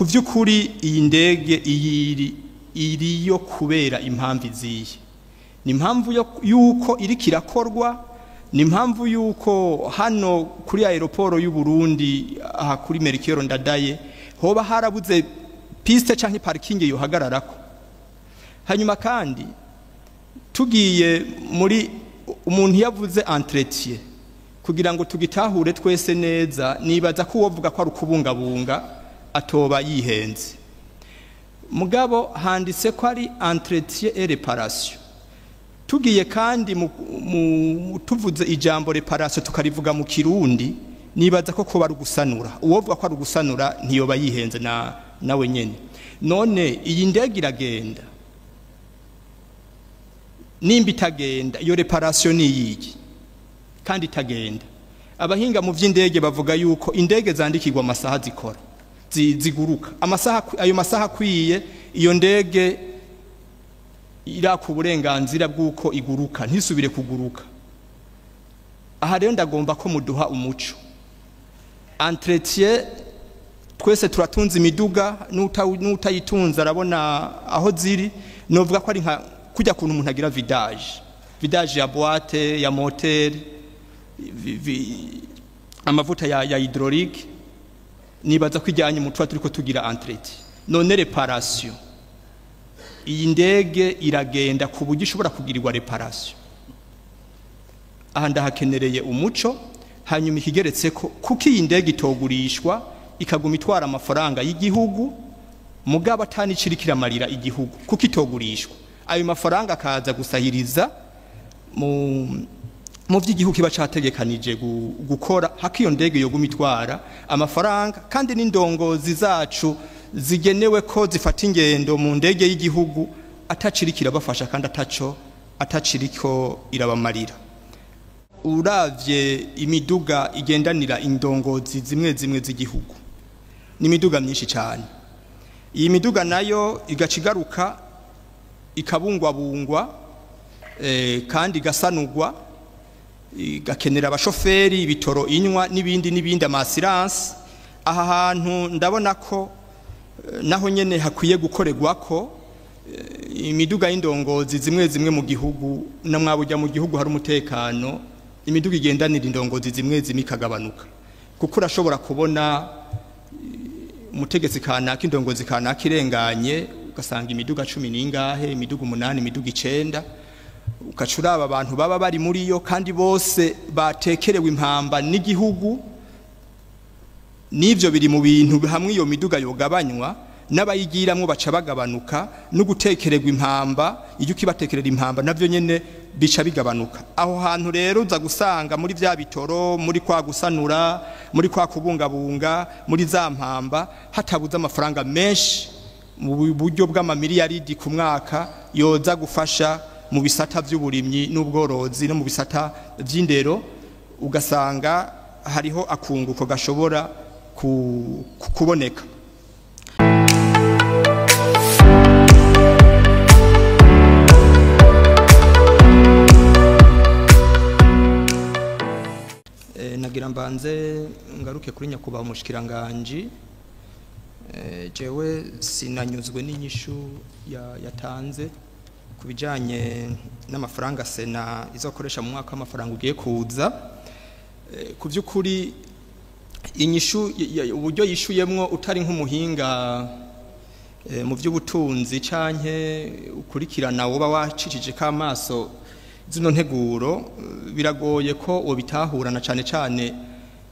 vy'ukuri iyi ndege iriyo kubera impamvu iziye. Ni impamvu yuko iri kirakorwa, ni impamvu yuko hano kuri aeroporo y'u Burundi aha kuri Melchior Ndadaye hoba harabuze piste canke parking yohagararako. Hanyuma kandi tugiye muri umuntu yavuze entretien kugira ngo tugitahure twese neza, nibaza ko wovuga ko ari ukubungabunga atoba yihenze. Mugabo handitse ko ari entretien et réparation. Tugiye kandi tuvuze ijambo réparation tukarivuga mu Kirundi, nibaza ko kuba ari gusanura. Uwovuga ko ari gusanura ntiyoba yihenze nawe nyene. None iyi ndege iragenda, nimba itagenda iyo réparation ni yiki kandi itagenda. Abahinga mu vy'indege bavuga yuko indege zandikirwa amasaha zikora ziguruka, ayo masaha kwiye iyo ndege iraka uburenganzira bw'uko iguruka ntisubire kuguruka. Aha rero ndagomba ko muduha umuco. Entretien twese turatunze imiduga, n'utayitunza arabona aho ziri. Novuga ko ari nka kujya kuntu umuntu agira vidage ya boîte ya moteur, amavuta ya hydraulique, nibaza ko ijyanye mu twa turiko tugira entretien. None réparation, iyi ndege iragenda ku buryo ishobora kugirirwa réparation. Aha ndahakenereye umuco. Hanyuma ikigeretse ko kuko iyi ndege itogurishwa ikaguma itwara amafaranga y'igihugu, mugabo atani kirikiramarira igihugu kuko itogurishwa. Ayo mafaranga akaza gusahiriza mu vy'igihugu kiba categekanije gukora, hakiyo ndege yo gumitwara amafaranga. Kandi n'indongozi zacu zigenewe ko zifata ingendo mu ndege y'igihugu atacirikira bafasha kandi ataciriko irabamarira. Uravye imiduga igendanira indongozi zimwe z'igihugu ni imiduga myinshi cyane. Iyi miduga nayo igacigaruka ikabungwabungwa kandi gasanurwa, igakenera abashoferi, ibitoro inywa n'ibindi amassurance. Aha hantu ndabona ko naho nyene hakwiye gukorerwa ko imiduga y'indongozi zimwe mu gihugu, na mwabujya mu gihugu hari umutekano, imiduga igendanira indongozi zimwe ikagabanuka. Kuko urashobora kubona umutegetsi kanaka indongozi kanaka irenganye, ugasanga imiduga 10 n'ingahe, imiduga 8, imiduga 9, ukacuraba abantu baba bari muri yo kandi bose batekerewe impamba n'igihugu. Nivyo biri mu bintu hamwe iyo miduga yogabanywa, n'abayigiramwo baca bagabanuka, no gutekererwa impamba, iyo kibatekerera impamba navyo nyene bica bigabanuka. Aho hantu rero uza gusanga muri vya bitoro, muri kwa gusanura, muri kwa kubungabunga, muri za mpamba hatabuza amafaranga menshi mu buryo bw'amamiliyaridi ku mwaka yoza gufasha mu bisata vy'uburimyi n'ubworozi no mu bisata vy'indero. Ugasanga hariho akunguko gashobora kuboneka. Nagira mbanze ngaruke kuri nyakubahwa umushikiranganje. Jewe sinanyuzwe n'inyishu yatanze kubijanye n'amafaranga Sena izokoresha mu mwaka w'amafaranga ugiye kuza. Ku vy'ukuri inyishu uburyo yishuyemwo utari nk'umuhinga mu by'ubutunzi canke ukurikirana woba wacicije k'amaso zino nteguro, biragoye ko obitahurana cane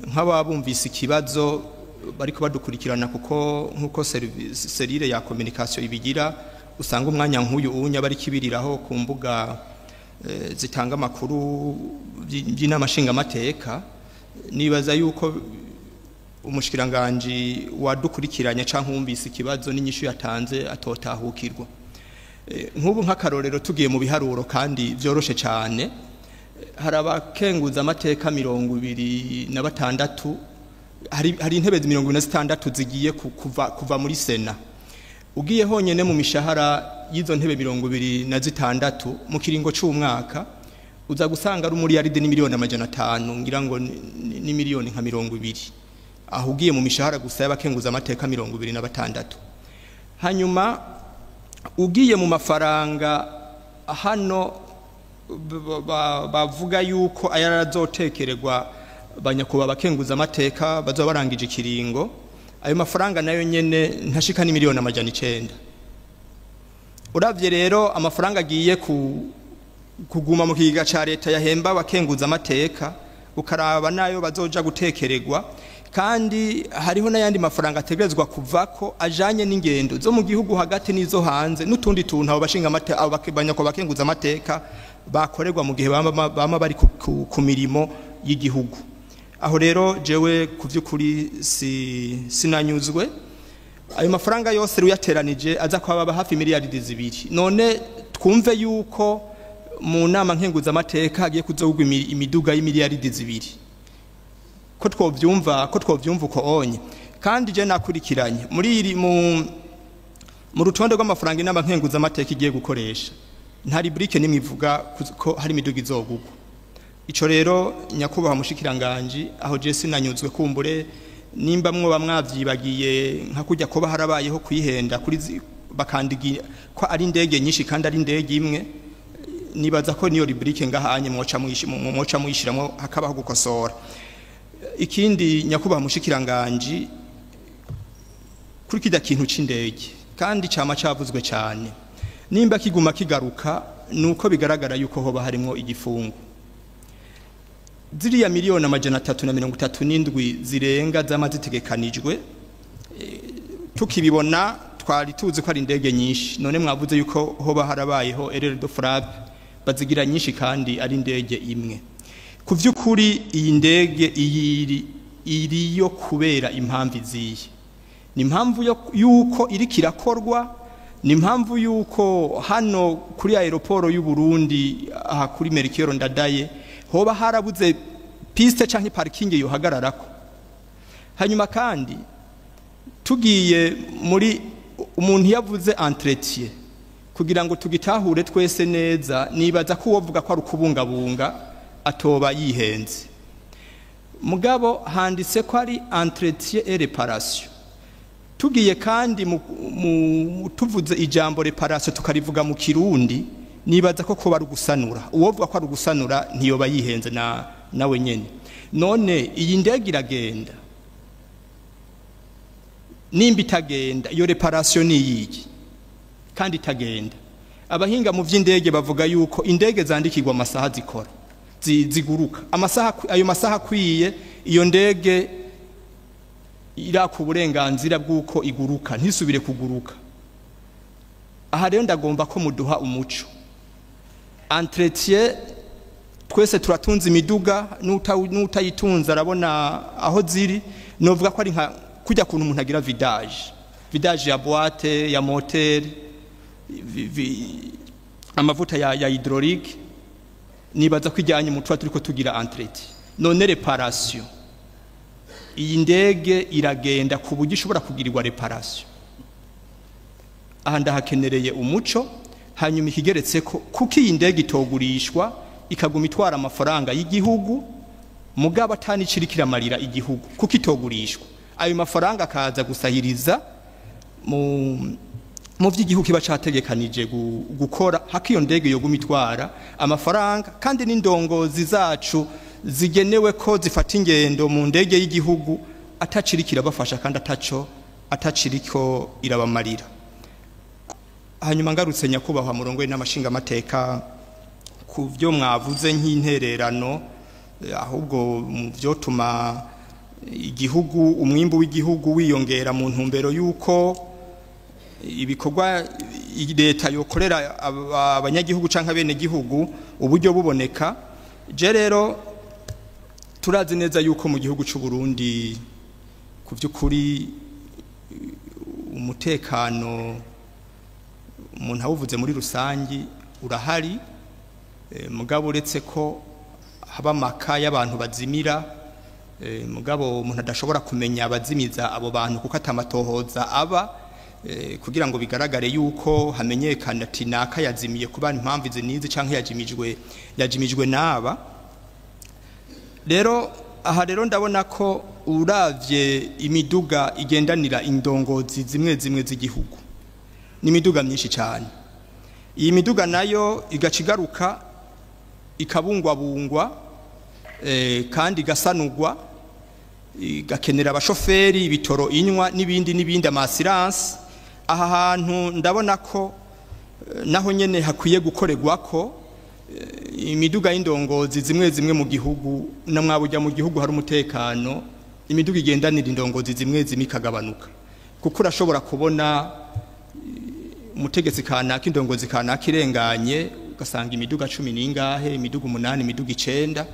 nk'ababumvise ikibazo bariko badukurikirana, kuko nkuko serire ya communication ibigira usanga umwanya nk'uyu unya bari kibiriraho ku mbuga zitanga makuru by'inamashinga mateka. Nibaza yuko umushikiranganje wadukurikiranye canke wumvise ikibazo n'inyishu yatanze atotahukirwa. Nk'ubu nk'akarorero tugiye mu biharuro kandi byoroshe cyane, hari abakenguza amateka 26, hari intebe 26 zigiye kuva muri Sena. Ugiye honyene mu mishahara y'izo ntebe 26 mu kiringo c'umwaka uza gusanga ari umuriyaride n'imiliyoni 500, ngira ngo ni miliyoni nka 20. ahugiye mu mishahara gusa y'abakenguza amateka 26. Hanyuma ugiye mu mafaranga hano bavuga yuko ayarazotekererwa banyakuba abakenguza amateka bazo barangije ikiringo, ayo mafaranga nayo nyene ntashika ni miliyoni 900. Uravye rero amafaranga agiye kuguma mu kiga ca leta yahemba abakenguza amateka, ukaraba nayo bazoja gutekererwa, kandi hariho n'ayandi mafaranga ategerezwa kuvako ajanye n'ingendo zo mu gihugu hagati n'izo hanze n'utundi tuntu abo bashinga amateka abo banyakuba abakenguza amateka bakorerwa mu gihe bama bari ku mirimo y'igihugu. Aho rero jewe kuvyukuri sinanyuzwe, ayo mafaranga yose ruyateranije aza kwaba hafi miliyaridi 2. None twumve yuko mu nama nkenguza amateka hagiye kuzogwa imiduga y'imiliyaridi 2, ko twovyumva uko onye. Kandi je nakurikiranye muri mu rutonde rw'amafaranga inama nkenguza amateka igiye gukoresha, nta rubrique nimwe ivuga ko hari imiduga izogugwa. Ico rero nyakubaha mushikiranganje, aho je sinanyuzwe, kumbure nimba mwo bamwavyibagiye nka kujya ko baharabayeho kwihenda kuri bakandigira ko ari indege nyinshi kandi ari indege imwe, nibaza ko niyo rubrique ngahanye mwoca muyishiramo hakabaho gukosora. Ikindi nyakubaha mushikiranganje, kuri kida kintu c'indege kandi cama cavuzwe cyane, nimba kiguma kigaruka nuko bigaragara yuko hoba harimo igifungo. Ziriya miliyoni 337 zirenga zamazitegekanijwe, tukibibona twari tuzi ko ari indege nyinshi, none mwavuze yuko hoba harabayeho erreur de frappe bazigira nyinshi kandi ari indege imwe. Kuvyukuri iyi ndege iriyo kubera impamvu iziye, ni impamvu yuko iri kirakorwa, ni impamvu yuko hano kuri aeroport y'u Burundi aha kuri Melchior Ndadaye hoba harabuze piste canke parking yohagararako. Hanyuma kandi tugiye muri umuntu yavuze entretien, kugira ngo tugitahure twese neza, nibaza ko wovuga ko ari kubungabunga atoba yihenze. Mugabo handitse ko ari entretien et réparation. Tugiye kandi tuvuze ijambo réparation tukarivuga mu Kirundi, nibaza ko bari gusanura. Uwovuga ko ari gusanura ntiyoba yihenze nawe nyene. None iyi ndege iragenda, nimba itagenda iyo réparation ni yiki kandi itagenda. Abahinga mu vy'indege bavuga yuko indege zandikirwa amasaha zikora ziguruka, ayo masaha akwiye iyo ndege iraku uburenganzira bw'uko iguruka ntisubire kuguruka. Aha rero ndagomba ko muduha umuco. Entretien twese turatunze imiduga, n'utayitunza arabona aho ziri, novuga ko ari nka kujya kuntu umuntu agira vidage ya boîte ya moteur, amavuta ya hydraulique, nibaza ko ijyanye mu turiko tugira entretien. None réparation, iyi ndege iragenda ku buryo ishobora kugirirwa réparation. Aha ndahakenereye umuco. Hanyuma ikigeretse ko kuki iyi ndege itogurishwa ikaguma itwara amafaranga y'igihugu, mugabo atani kirikiramarira igihugu, kuki itogurishwa ayo mafaranga akaza gusahiriza mu vy'igihugu kiba categekanije gukora, hakiyo ndege yoguma itwara amafaranga. Kandi n'indongozi zacu zigenewe ko zifata ingendo mu ndege y'igihugu atacirikira bafasha kandi ataciriko irabamarira. Hanyuma ngarutse nyakubahwa murongo n'amashinga amateka ku byo mwavuze nk'intererano, ahubwo mu byo tuma igihugu umwimbu w'igihugu wiyongera mu ntumbero yuko ibikorwa leta yokorera abanyagihugu canke bene gihugu uburyo buboneka. Je rero turazi neza yuko mu gihugu cy'u Burundi ku vy'ukuri umutekano umuntu awuvuze muri rusangi urahari, mugabo uretse ko haba maka y'abantu bazimira, mugabo umuntu adashobora kumenya abazimiza abo bantu kuko atamatohoza aba kugira ngo bigaragare yuko hamenyekana ati naka yazimiye kuba impamvu izi nizi canke yajimijwe naba. Rero aha rero ndabona ko uravye imiduga igendanira indongozi zimwe zimwe z'igihugu ni imiduga myinshi cyane. Iyi miduga nayo igacigaruka ikabungwabungwa kandi igasanurwa igakenera abashoferi, ibitoro inywa n'ibindi amasiranse. Aha hantu ndabona ko naho nyene hakwiye gukorerwa ko imiduga y'indongozi zimwe zimwe mu gihugu na mwabujya mu gihugu hari umutekano, imiduga igendanira indongozi zimwe zimwe ikagabanuka, kuko urashobora kubona umutegetsi kanaka indongozi kanaka irenganye ugasanga imiduga 10 n'ingahe, imiduga 8, imiduga 9,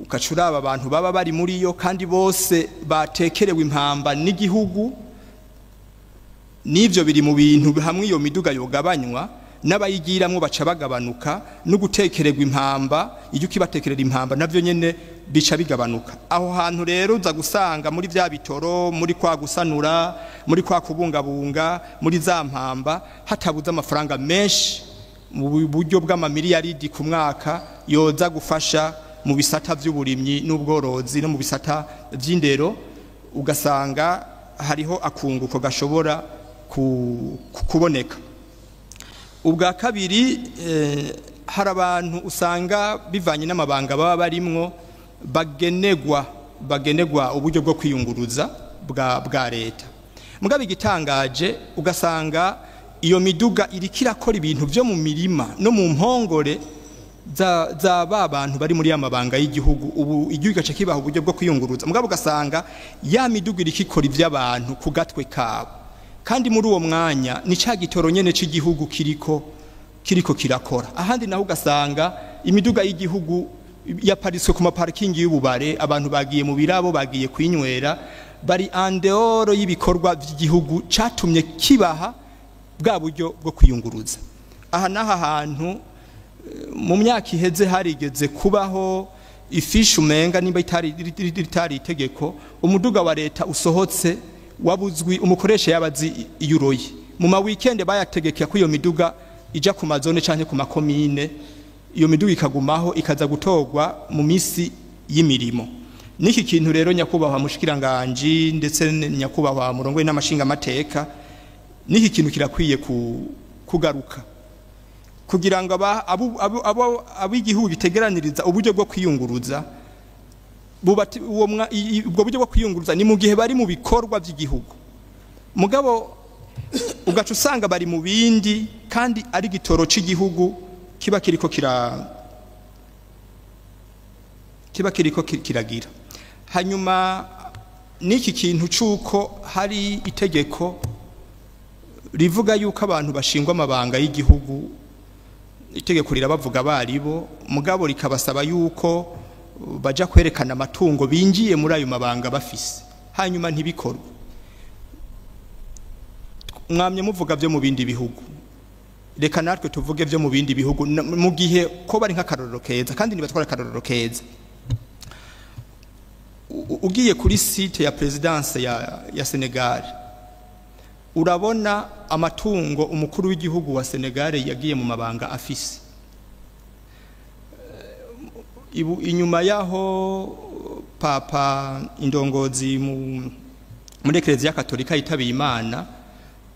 ukacuraba abantu baba bari muri yo kandi bose batekerewe impamba n'igihugu. Nivyo biri mu bintu hamwe iyo miduga yogabanywa n'abayigiramwo baca bagabanuka, no gutekererwa impamba, iyo kibatekerera impamba navyo nyene bica bigabanuka. Aho hantu rero uza gusanga muri vya bitoro, muri kwa gusanura, muri kwa kubungabunga, muri za mpamba hatabuza amafaranga menshi mu buryo bw'amamiliyaridi ku mwaka yoza gufasha mu bisata vy'uburimyi n'ubworozi no mu bisata vy'indero, ugasanga hariho akunguko gashobora kuboneka. Ubwa kabiri hari abantu usanga bivanye n'amabanga baba barimwo bagenegwa uburyo bwo kwiyunguruza bwa leta. Mugabe igitangaje ugasanga iyo miduga irikira kora ibintu byo mu mirima no mu mpongore za abantu bari muri amabanga y'igihugu. Ubu igihugu gace kibaho uburyo bwo kwiyunguruza, mugabe ugasanga ya miduga irikikora ivy'abantu ku gatwe kabo, kandi muri uwo mwanya ni ca gitoro nyene c'igihugu kiriko kirakora. Ahandi naho ugasanga imiduga y'igihugu yapariswe ku maparkingi y'ububare, abantu bagiye mu birabo, bagiye kwinywera, bari andeoro y'ibikorwa by'igihugu catumye kibaha bwa buryo bwo kwiyunguruza. Aha naha hantu mu myaka iheze harigeze kubaho ifishu menga nimba itari itegeko, umuduga wa leta usohotse wabuzwi umukoresha yabazi yuroye. Mu ma weekend bayategekeye ko iyo miduga ija ku mazone canke ku makomine, iyo miduga ikagumaho ikaza gutogwa mu misi y'imirimo. Niki kintu rero nyakubahwa mushikiranganje ndetse nyakubahwa murongo n'amashinga amateka, niki kintu kirakwiye kugaruka kugira ngo abigihugu bitegeraniriza uburyo bwo kwiyunguruza ubwo buryo bwo kwiyunguruza ni mu gihe bari mu bikorwa by'igihugu. Mugabo ugaca usanga bari mu bindi kandi ari gitoro c'igihugu kiba kiriko kiragira. Hanyuma niki kintu cuko hari itegeko rivuga yuko abantu bashingwa amabanga y'igihugu, itegeko rirabavuga baribo, mugabo rikabasaba yuko baja kwerekana amatungo binjiye muri ayo mabanga bafise, hanyuma ntibikorwe. Mwamye muvuga byo mu bindi bihugu, reka natwe tuvuge byo mu bindi bihugu mu gihe ko bari nk'akarorero keza, kandi nibatwara akarorero keza. Ugiye kuri site ya presidence ya Senegal, urabona amatungo umukuru w'igihugu wa Senegal yagiye mu mabanga afise. Inyuma yaho papa indongozi muri Eklezia Katolika yitabiye Imana,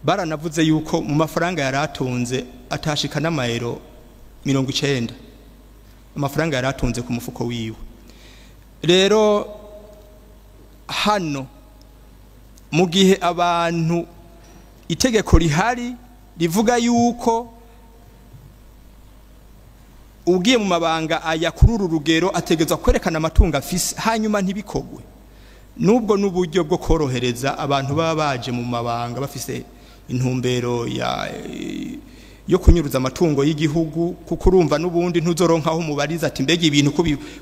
baranavuze yuko mu mafaranga yaratunze atashika n'amayero 90, amafaranga yaratunze ku mufuko wiwe. Rero hano mu gihe abantu itegeko rihari rivuga yuko ugiye mu mabanga aya kururu rugero ategezwa kwerekana amatungo afise, hanyuma ntibikogwe, nubwo n'uburyo bwo korohereza abantu baba baje mu mabanga bafise intumbero yo kunyuruza amatungo y'igihugu, kuko urumva n'ubundi ntuzoronkaho mubariza ati mbega ibintu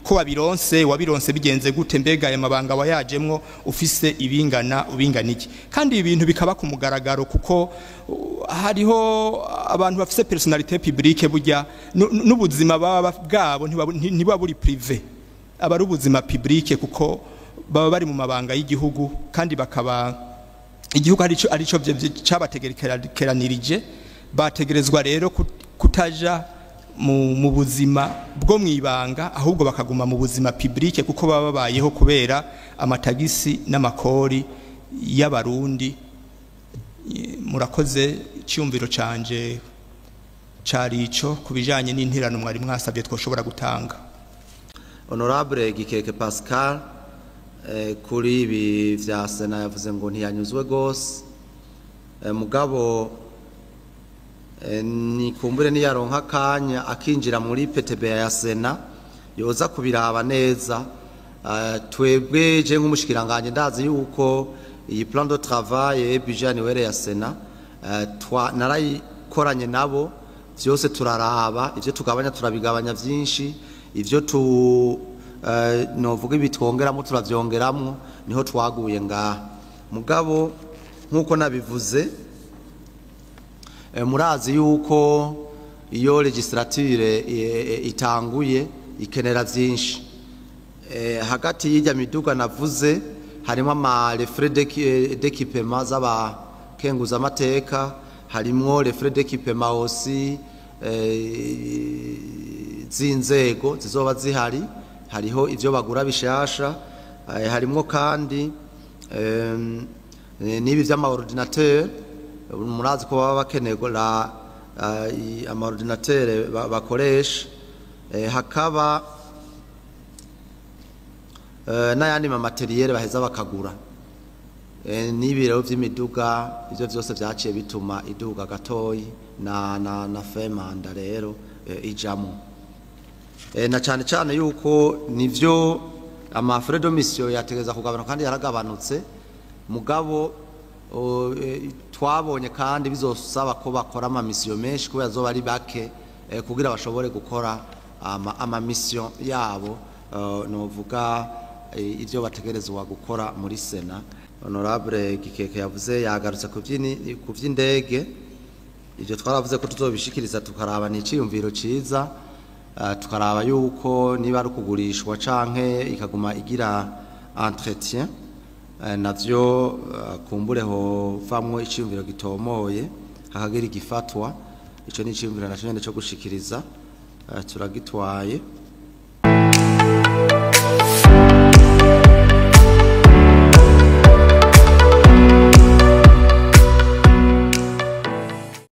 ko wabironse bigenze gute, mbega aya mabanga wayajemwo ufise ubinganiki. Kandi ibintu bikaba ku mugaragaro, kuko hariho abantu bafise personnalité publique, burya n'ubuzima bwabo ntiba buri privé, aba ari ubuzima publique, kuko baba bari mu mabanga y'igihugu, kandi bakaba igihugu arico cabategereranirije. Bategerezwa rero kutaja mu buzima bwo mwibanga ahubwo bakaguma mu buzima public kuko baba babayeho kubera amatagisi n'amakori y'abarundi. Murakoze cyumviro canje carico kubijanye n'interano mwari mwasabye twoshobora gutanga. Honorable Gikeke Pascal kuri ibi vya Sena yavuze ngo ntiyanyuzwe gose mugabo nikumbure niyaronka akanya akinjira muri PTB ya Sena yoza kubiraba neza. Twebwe je nk'umushikiranganje ndazi yuko iyi plan de travail budget annuel ya Sena narayikoranye nabo byose turaraba ivyo tugabanya turabigabanya vyinshi ivyo novuga ibitwongeramo turavyongeramo niho twaguye ngaha mugabo nkuko nabivuze murazi yuko iyo legislature itanguye ikenera vyinshi hagati y'ijya miduga navuze harimo les frais d'équipement z'abakenguza amateka harimo les frais d'équipement aussi zinzego zizoba zihari hariho ivyo bagura bishasha harimo kandi nibi vy'ama ordinateur murazi ko baba bakeneye ama ordinateur bakoresha hakaba n'ayandi ma materiel baheza bakagura n'ibiro vy'imiduga ivyo vyose vyaciye bituma iduga gatoyi na femanda rero ijamo na cyane cyane yuko nivyo ama frais de mission yategeza kugabana kandi yaragabanutse mugabo twabonye kandi bizosaba ko bakora ama mission menshi kuba yazoba ari bake kugira bashobore gukora ama mission yabo novuga ivyo bategerezwa gukora muri Sena. Honorable Gikeke yavuze yagarutse ku vy'indege ivyo twaravuze ko tuzobishikiriza tukaraba n'iciyumviro ciza tukaraba yuko niba ari kugurishwa canke ikaguma igira entretien navyo kumbureho vamwo iciyumviro gitomoye hakagira igifatwa ico n'iciyumviro naco nyene cyo gushikiriza turagitwaye.